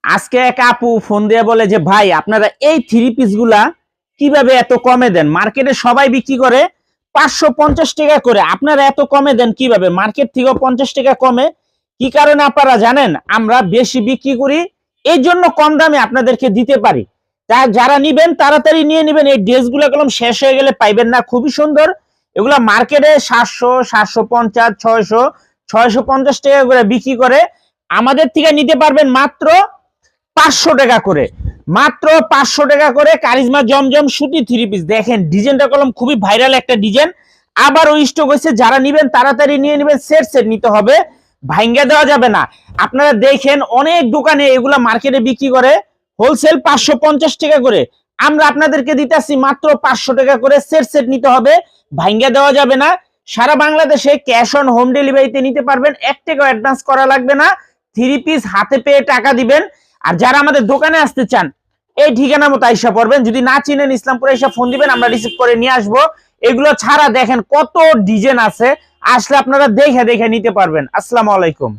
আজকে এক আপু ফোন দিয়ে বলে যে ভাই আপনারা এই থ্রি পিস গুলা কিভাবে এত কমে দেন? মার্কেটে সবাই বিক্রি করে 550 টাকা করে, আপনারা এত কমে দেন কিভাবে? মার্কেট থেকেও 50 টাকা কমে। কি কারণে আপনারা জানেন? আমরা বেশি বিক্রি করি, এই জন্য কম দামে আপনাদেরকে দিতে পারি। তা যারা নিবেন তাড়াতাড়ি নিয়ে নেবেন। এই ড্রেসগুলো কলম শেষ হয়ে গেলে পাইবেন না। খুবই সুন্দর এগুলা। মার্কেটে 700, 750, 600, 650 টাকা করে বিক্রি করে। আমাদের থেকে নিতে পারবেন মাত্র 500 টাকা করে। মাত্র 500 টাকা করে কারিজমা জমজম সুতি থ্রি পিস। দেখেন ডিজাইনটা কলম খুবই ভাইরাল একটা ডিজাইন। আবার ওই স্টক হয়েছে, যারা নিবেন তাড়াতাড়ি নিয়ে নেবেন। সেট সেট নিতে হবে, ভাঙ্গা দেওয়া যাবে না। আপনারা দেখেন অনেক দোকানে এগুলা মার্কেটে বিক্রি করে হোলসেল 550 টাকা করে। আমরা আপনাদেরকে দিতেছি মাত্র 500 টাকা করে। সেট সেট নিতে হবে, ভাঙ্গা দেওয়া যাবে না। সারা বাংলাদেশে ক্যাশ অন হোম ডেলিভারিতে নিতে পারবেন। 1 টাকা অ্যাডভান্স করা লাগবে না। থ্রি পিস হাতে পেয়ে টাকা দিবেন। আর যারা আমাদের দোকানে আসতে চান এই ঠিকানা মতো আইসা পড়বেন। যদি না চিনেন ইসলামপুরে এসে ফোন দিবেন, আমরা রিসিভ করে নিয়ে আসবো। এগুলো ছাড়া দেখেন কত ডিজাইন আছে, আসলে আপনারা দেখে দেখে নিতে পারবেন। আসসালামু আলাইকুম।